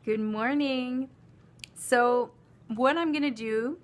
Good morning. So what I'm going to do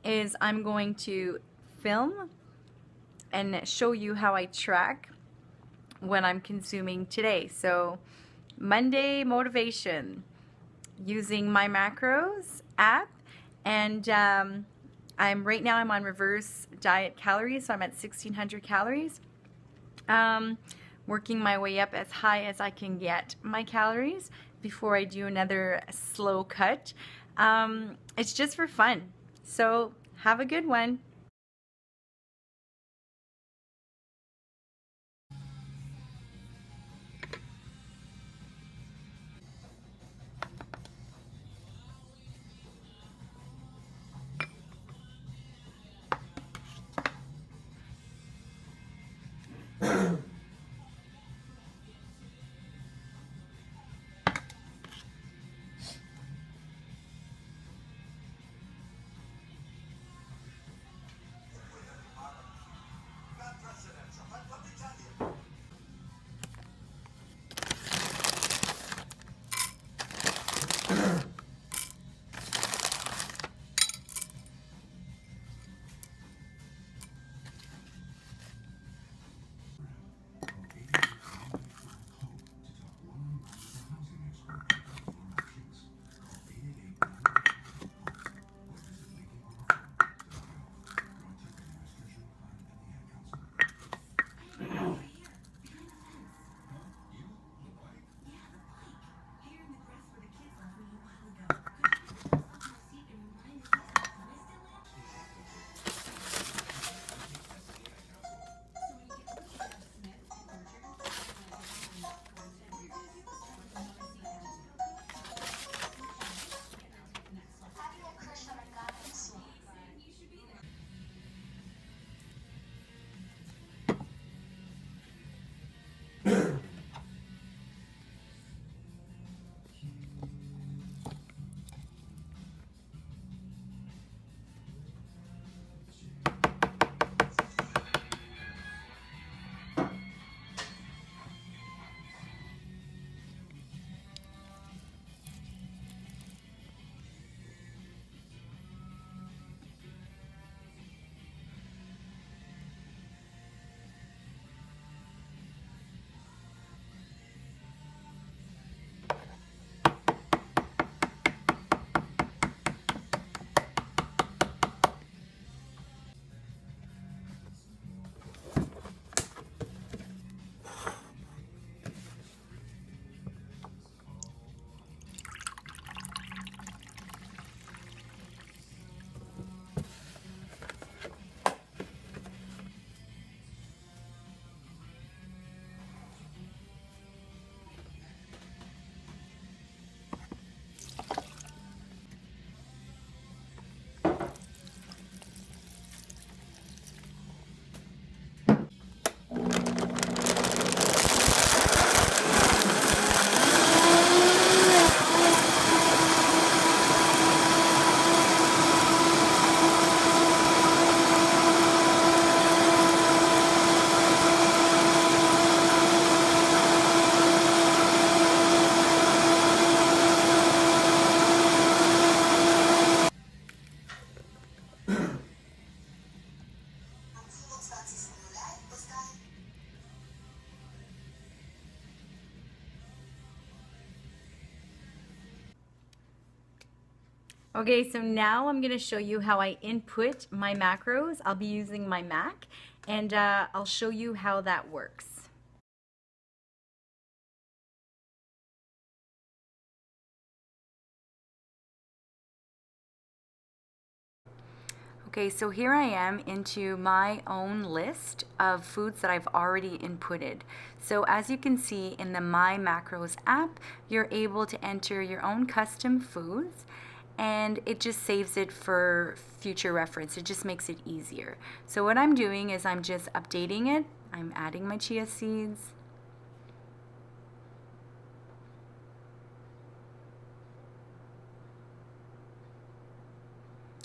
is I'm going to film and show you how I track what I'm consuming today. So Monday motivation using my macros app, and I'm on reverse diet calories, so I'm at 1600 calories. Working my way up as high as I can get my calories before I do another slow cut. It's just for fun. So have a good one. Okay, so now I'm going to show you how I input my macros. I'll be using my Mac, and I'll show you how that works. Okay, so here I am into my own list of foods that I've already inputted. So as you can see in the My Macros app, you're able to enter your own custom foods, and it just saves it for future reference. It just makes it easier. So what I'm doing is I'm just updating it. I'm adding my chia seeds.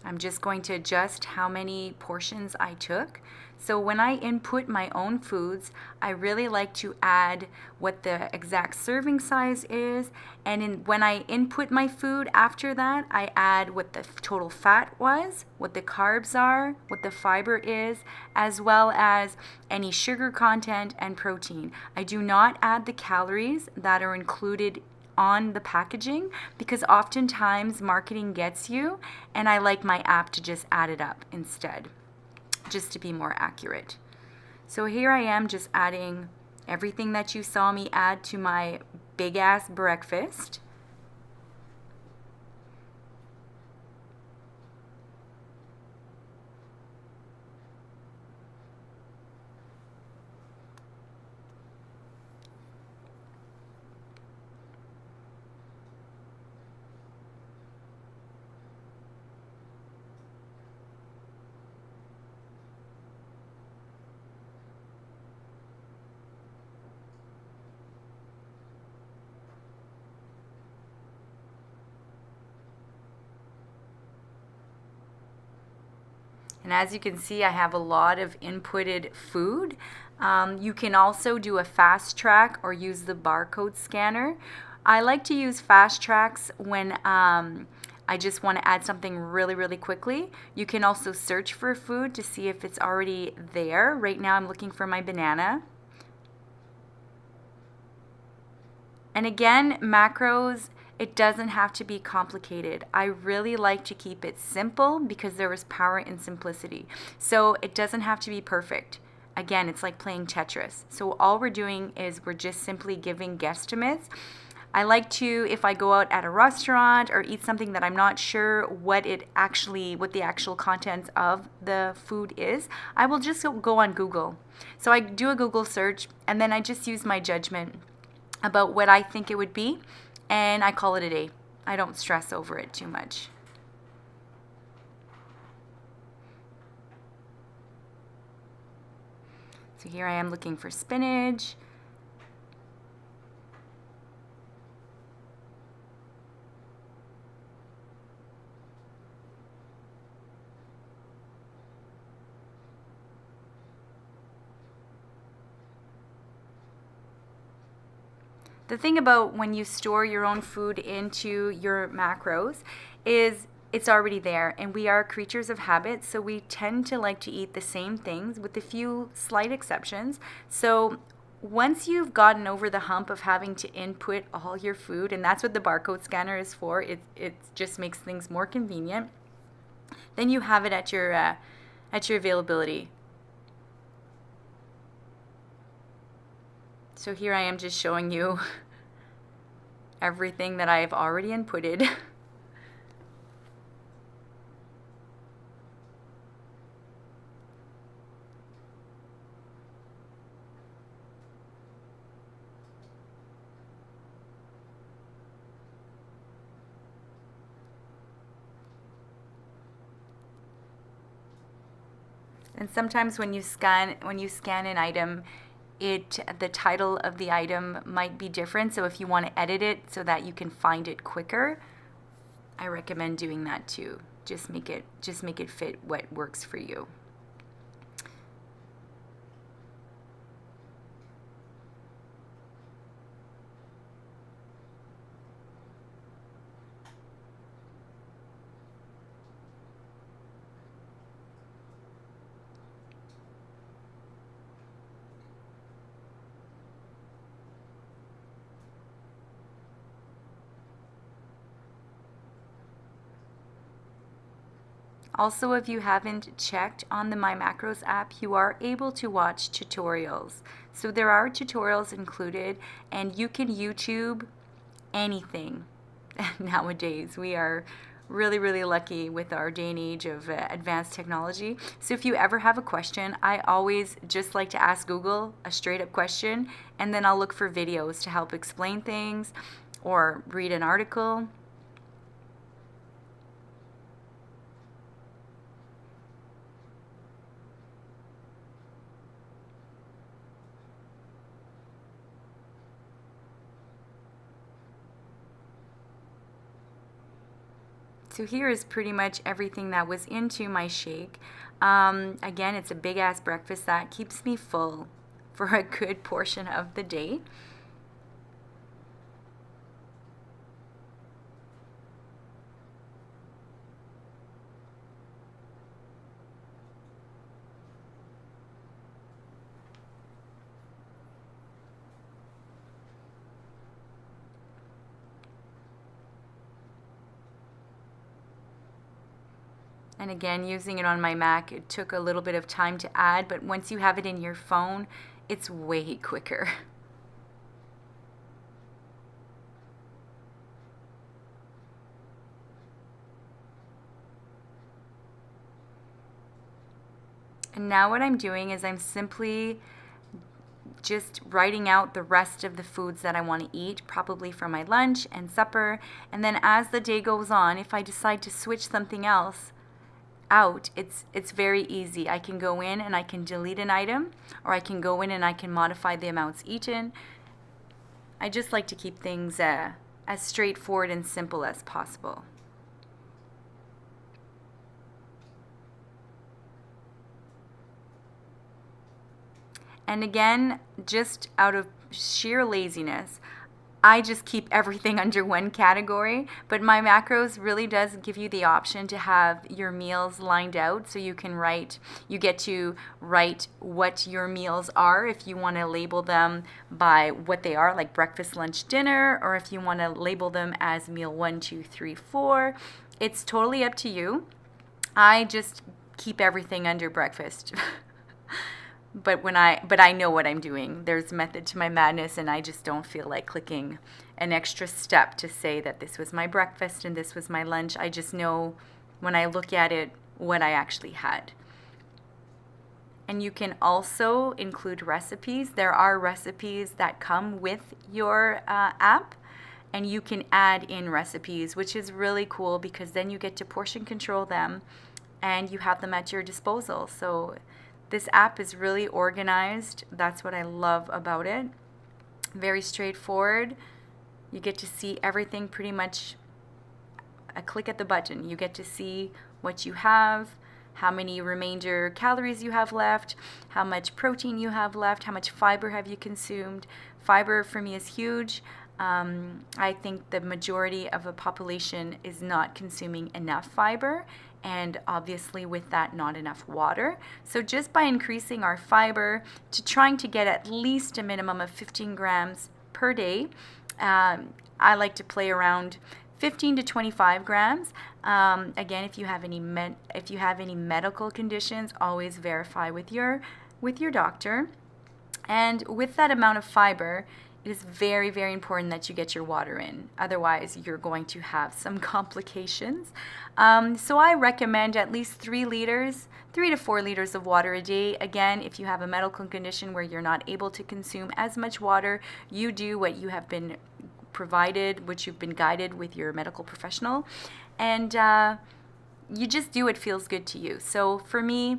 I'm just going to adjust how many portions I took. So when I input my own foods, I really like to add what the exact serving size is. And when I input my food after that, I add what the total fat was, what the carbs are, what the fiber is, as well as any sugar content and protein. I do not add the calories that are included on the packaging because oftentimes marketing gets you, and I like my app to just add it up instead, just to be more accurate. So here I am just adding everything that you saw me add to my big ass breakfast. And as you can see, I have a lot of inputted food. You can also do a fast track or use the barcode scanner. I like to use fast tracks when I just want to add something really, really quickly. You can also search for food to see if it's already there. Right now I'm looking for my banana. And again, macros, it doesn't have to be complicated. I really like to keep it simple because there is power in simplicity. So it doesn't have to be perfect. Again, it's like playing Tetris. So all we're doing is we're just simply giving guesstimates. I like to, if I go out at a restaurant or eat something that I'm not sure what the actual contents of the food is, I will just go on Google. So I do a Google search and then I just use my judgment about what I think it would be, and I call it a day. I don't stress over it too much. So here I am looking for spinach. The thing about when you store your own food into your macros is it's already there, and we are creatures of habit, so we tend to like to eat the same things with a few slight exceptions. So once you've gotten over the hump of having to input all your food, and that's what the barcode scanner is for, it just makes things more convenient, then you have it at your availability. So here I am just showing you everything that I've already inputted. And sometimes when you scan an item, the title of the item might be different. So if you want to edit it so that you can find it quicker, I recommend doing that too. Just make it fit what works for you. Also, if you haven't checked on the My Macros app, you are able to watch tutorials. So there are tutorials included, and you can YouTube anything nowadays. We are really, really lucky with our day and age of advanced technology. So if you ever have a question, I always just like to ask Google a straight up question, and then I'll look for videos to help explain things or read an article. So here is pretty much everything that was into my shake. Again, it's a big ass breakfast that keeps me full for a good portion of the day. And again, using it on my Mac, it took a little bit of time to add, but once you have it in your phone, it's way quicker. And now what I'm doing is I'm simply just writing out the rest of the foods that I want to eat, probably for my lunch and supper. And then as the day goes on, if I decide to switch something else out, it's very easy. I can go in and I can delete an item, or I can go in and I can modify the amounts eaten. I just like to keep things as straightforward and simple as possible. And again, just out of sheer laziness, I just keep everything under one category, but my macros really does give you the option to have your meals lined out, so you get to write what your meals are if you want to label them by what they are, like breakfast, lunch, dinner, or if you want to label them as meal 1, 2, 3, 4. It's totally up to you. I just keep everything under breakfast. But I know what I'm doing. There's method to my madness, and I just don't feel like clicking an extra step to say that this was my breakfast and this was my lunch. I just know when I look at it what I actually had. And you can also include recipes. There are recipes that come with your app, and you can add in recipes, which is really cool because then you get to portion control them and you have them at your disposal. So this app is really organized. That's what I love about it. Very straightforward. You get to see everything pretty much a click at the button. You get to see what you have, how many remainder calories you have left, how much protein you have left, how much fiber have you consumed. Fiber for me is huge. I think the majority of a population is not consuming enough fiber, and obviously with that, not enough water. So just by increasing our fiber to trying to get at least a minimum of 15 grams per day, I like to play around 15 to 25 grams. Again, if you have any medical conditions, always verify with your doctor. And with that amount of fiber, it is very, very important that you get your water in. Otherwise, you're going to have some complications. So I recommend at least 3 to 4 liters of water a day. Again, if you have a medical condition where you're not able to consume as much water, you do what you have been provided, which you've been guided with your medical professional. And you just do what feels good to you. So for me,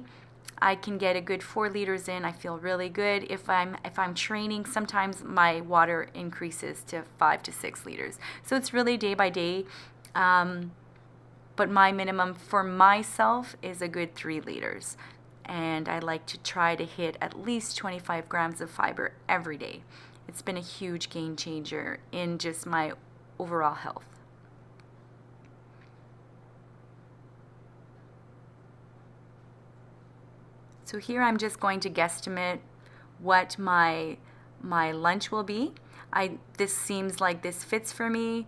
I can get a good 4 liters in. I feel really good. If I'm training, sometimes my water increases to 5 to 6 liters. So it's really day by day. But my minimum for myself is a good 3 liters. And I like to try to hit at least 25 grams of fiber every day. It's been a huge game changer in just my overall health. So here I'm just going to guesstimate what my lunch will be. This seems like this fits for me.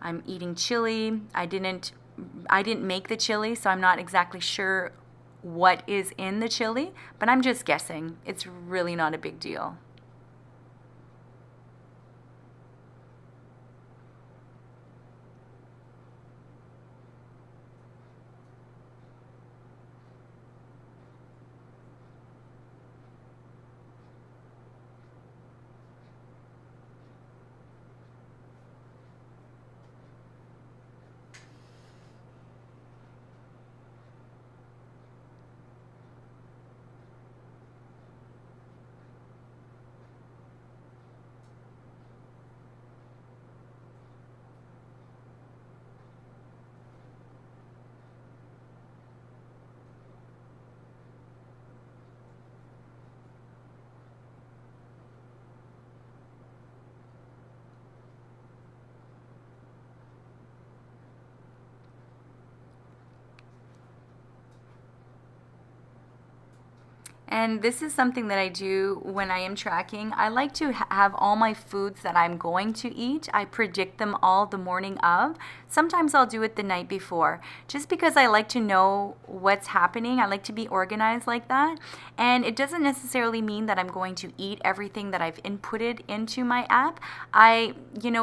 I'm eating chili. I didn't make the chili, so I'm not exactly sure what is in the chili, but I'm just guessing. It's really not a big deal. And this is something that I do when I am tracking. I like to have all my foods that I'm going to eat. I predict them all the morning of. Sometimes I'll do it the night before, just because I like to know what's happening. I like to be organized like that. And it doesn't necessarily mean that I'm going to eat everything that I've inputted into my app.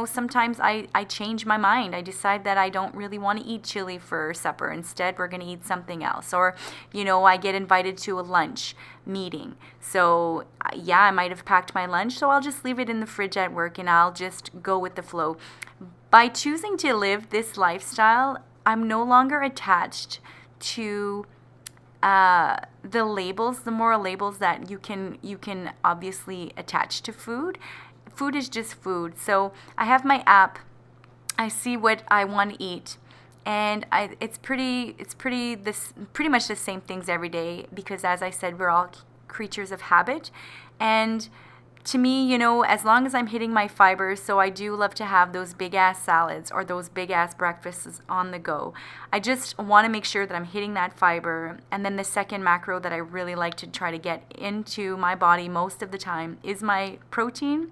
Sometimes I change my mind. I decide that I don't really want to eat chili for supper. Instead, we're going to eat something else. Or, I get invited to a lunch meeting. So, yeah, I might have packed my lunch, so I'll just leave it in the fridge at work and I'll just go with the flow. By choosing to live this lifestyle, I'm no longer attached to the labels, the moral labels that you can obviously attach to food. Food is just food. So I have my app. I see what I want to eat, and it's pretty much the same things every day, because as I said, we're all creatures of habit. And to me, as long as I'm hitting my fibers, so I do love to have those big ass salads or those big ass breakfasts on the go. I just want to make sure that I'm hitting that fiber. And then the second macro that I really like to try to get into my body most of the time is my protein.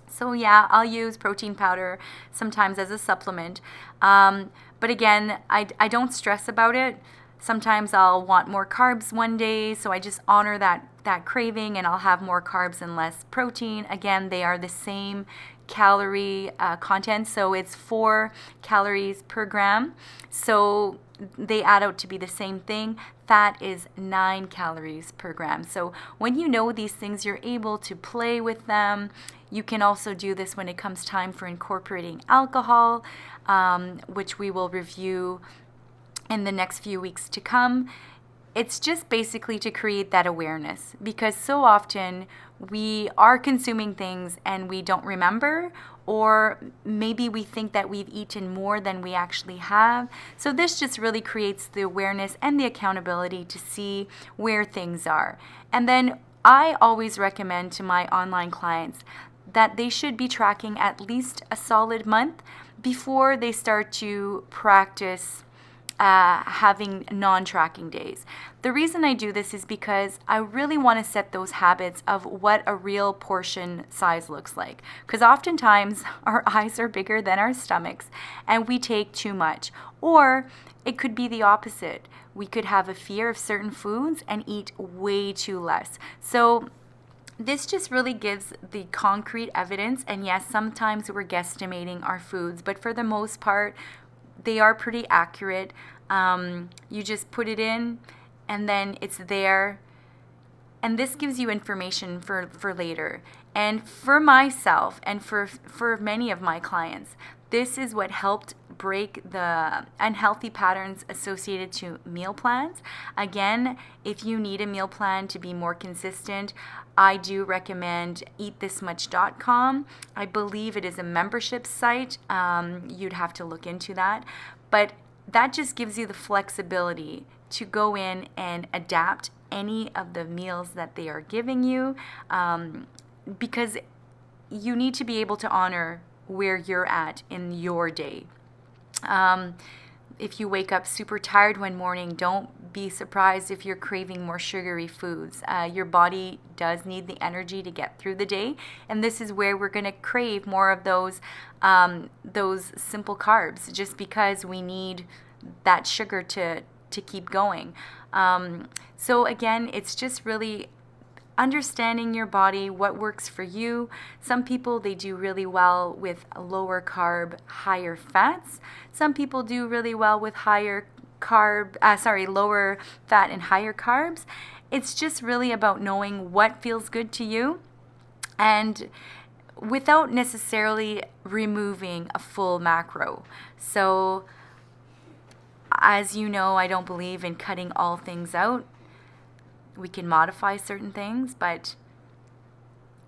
So yeah, I'll use protein powder sometimes as a supplement. But again, I don't stress about it. Sometimes I'll want more carbs one day, so I just honor that craving and I'll have more carbs and less protein. Again, they are the same calorie content, so it's 4 calories per gram. So they add out to be the same thing. Fat is 9 calories per gram. So when you know these things, you're able to play with them. You can also do this when it comes time for incorporating alcohol, which we will review in the next few weeks to come. It's just basically to create that awareness, because so often we are consuming things and we don't remember, or maybe we think that we've eaten more than we actually have. So this just really creates the awareness and the accountability to see where things are. And then I always recommend to my online clients that they should be tracking at least a solid month before they start to practice having non-tracking days. The reason I do this is because I really want to set those habits of what a real portion size looks like. Because oftentimes our eyes are bigger than our stomachs and we take too much. Or it could be the opposite. We could have a fear of certain foods and eat way too less. So this just really gives the concrete evidence. And yes, sometimes we're guesstimating our foods, but for the most part, they are pretty accurate. You just put it in and then it's there. And this gives you information for later. And for myself and for many of my clients, this is what helped break the unhealthy patterns associated to meal plans. Again, if you need a meal plan to be more consistent, I do recommend eatthismuch.com. I believe it is a membership site. You'd have to look into that. But that just gives you the flexibility to go in and adapt any of the meals that they are giving you, because you need to be able to honor where you're at in your day. If you wake up super tired one morning, don't be surprised if you're craving more sugary foods. Your body does need the energy to get through the day, and this is where we're going to crave more of those simple carbs, just because we need that sugar to keep going. So again, it's just really understanding your body, what works for you. Some people, they do really well with lower carb, higher fats. Some people do really well with lower fat and higher carbs. It's just really about knowing what feels good to you, and without necessarily removing a full macro. So as you know, I don't believe in cutting all things out. We can modify certain things, but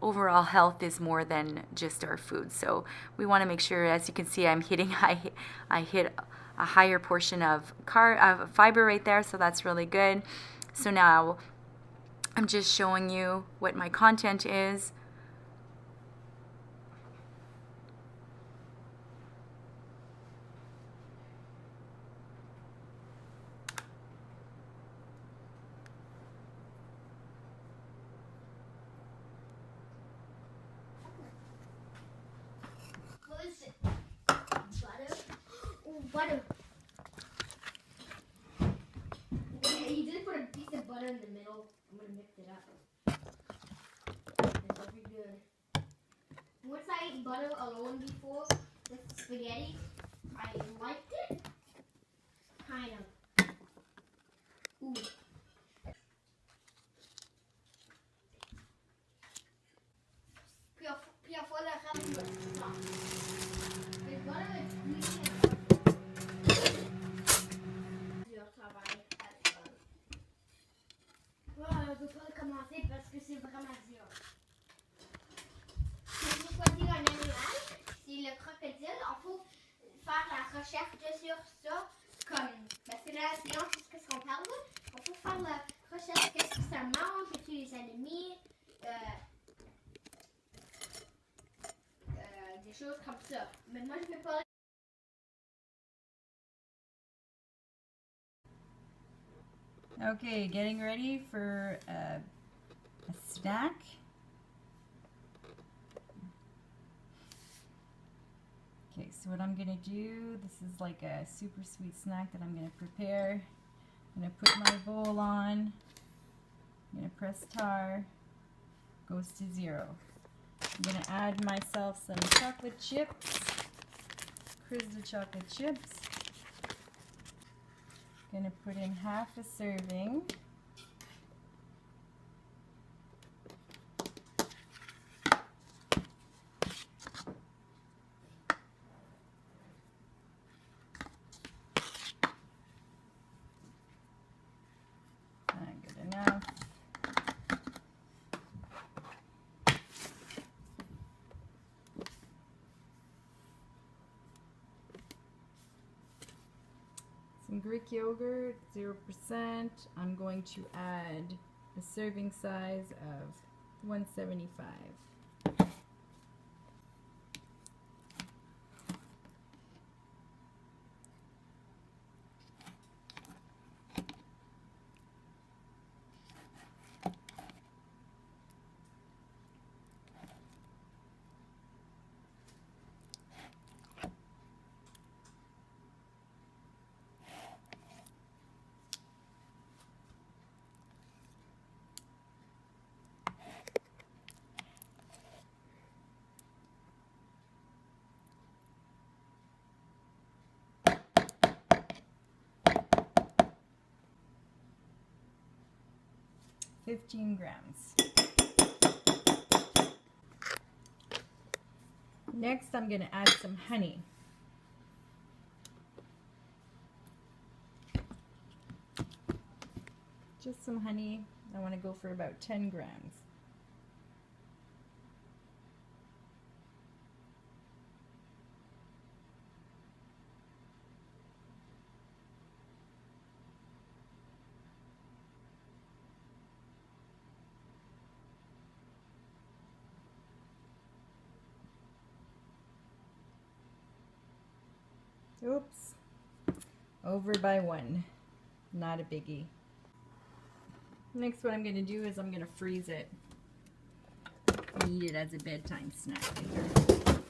overall health is more than just our food. So we want to make sure, as you can see, I hit a higher portion of fiber right there, so that's really good. So now I'm just showing you what my content is. Ooh, butter. Okay, you just put a piece of butter in the middle. I'm gonna mix it up. It's very good. Once I ate butter alone before with spaghetti, I liked it. Kind of. Ooh. Puis à fois, le reste va être soft. Le butter est squeezing dur travail. Je ne peux pas commencer parce que c'est vraiment dur. Si vous choisir un animal, c'est le crocodile. Il faut faire la recherche sur ça. Parce que là, sinon, c'est ce qu'on parle. Il faut faire la recherche qu'est-ce que ça mange, et les ennemis, des choses comme ça. Mais moi, je ne peux pas. Okay, getting ready for a snack. Okay, so what I'm gonna do, this is like a super sweet snack that I'm gonna prepare. I'm gonna put my bowl on. I'm gonna press tar. Goes to 0. I'm gonna add myself some chocolate chips. Crisda chocolate chips. Gonna put in half a serving. Good enough. Some Greek yogurt, 0%. I'm going to add a serving size of 175. $15 grams. Next, I'm going to add some honey. Just some honey. I want to go for about 10 grams. Oops, over by 1. Not a biggie. Next, what I'm going to do is I'm going to freeze it. Eat it as a bedtime snack later.